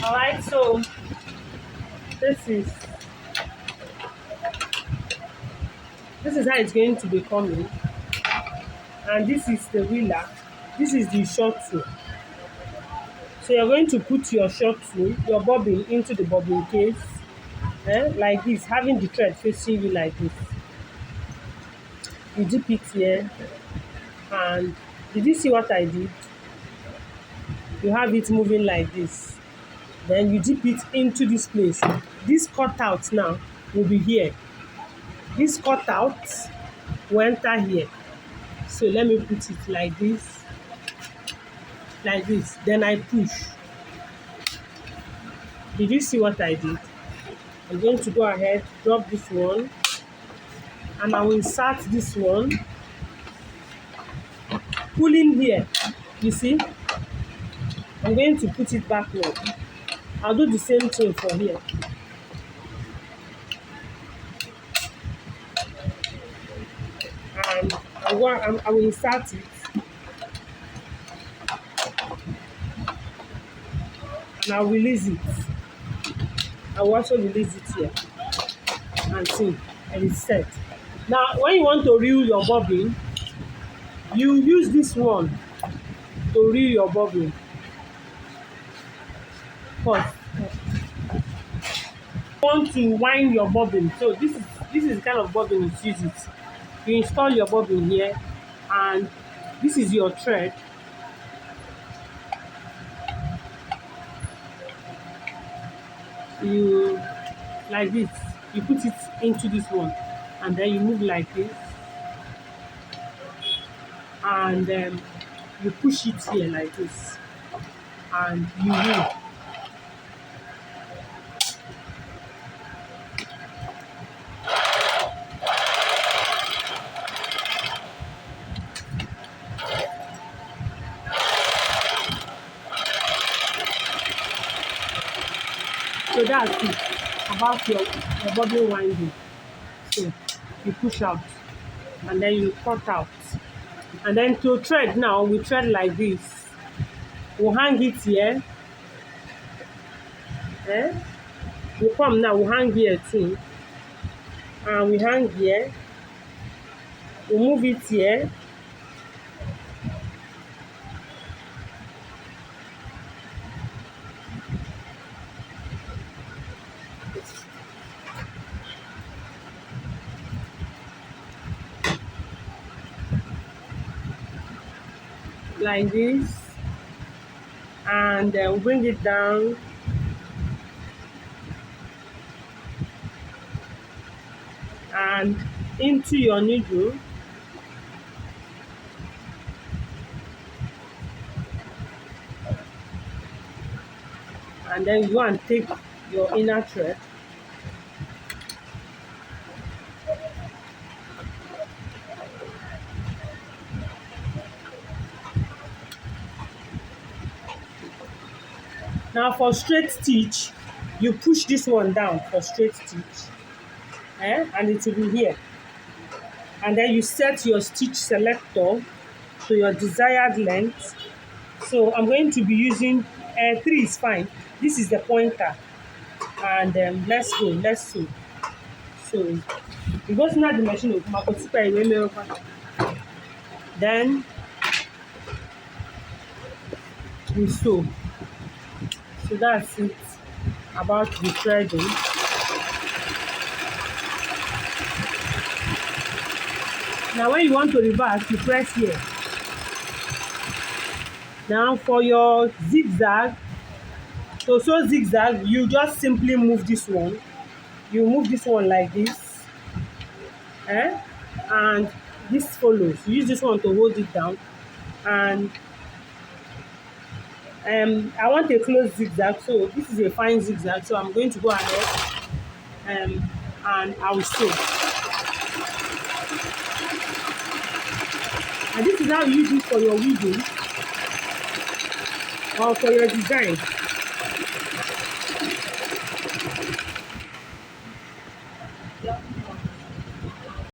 All right, so this is this is how it's going to be coming, and this is the wheeler. This is the short tool. So you're going to put your short tool, your bobbin, into the bobbin case, like this, having the thread facing you like this. You dip it here, and did you see what I did? You have it moving like this. Then you dip it into this place. This cutout now will be here. This cutout will enter here. So let me put it like this, like this. Then I push. Did you see what I did? I'm going to go ahead, drop this one, and I will insert this one, pull in here. You see? I'm going to put it backward. I'll do the same thing for here. And I will insert it. And I'll release it. I will also release it here. And see, and it's set. Now, when you want to reel your bobbin, you use this one to reel your bobbin. First, you want to wind your bobbin. So this is the kind of bobbin you use it. You install your bobbin here, and this is your thread. You like this. You put it into this one, and then you move like this, and you push it here like this, and you reel. So that's it about your bobbin winding. So you push out, and then you cut out, and then to thread now, we thread like this. We'll hang it here. We come now, we hang here too, and we hang here. We move it here. Like this, and we bring it down, and into your needle, and then you go and take your inner thread, now for straight stitch, you push this one down for straight stitch, and it will be here, and then you set your stitch selector to your desired length. So I'm going to be using 3 is fine. This is the pointer, and let's sew. So you go to the machine, then we sew. So that's it about the threading. Now when you want to reverse, you press here. Now for your zigzag, to sew zigzag, you just simply move this one. You move this one like this, and this follows. You use this one to hold it down, and I want a close zigzag, so this is a fine zigzag, so I'm going to go ahead and I will sew. And this is how you use it for your weaving or for your design.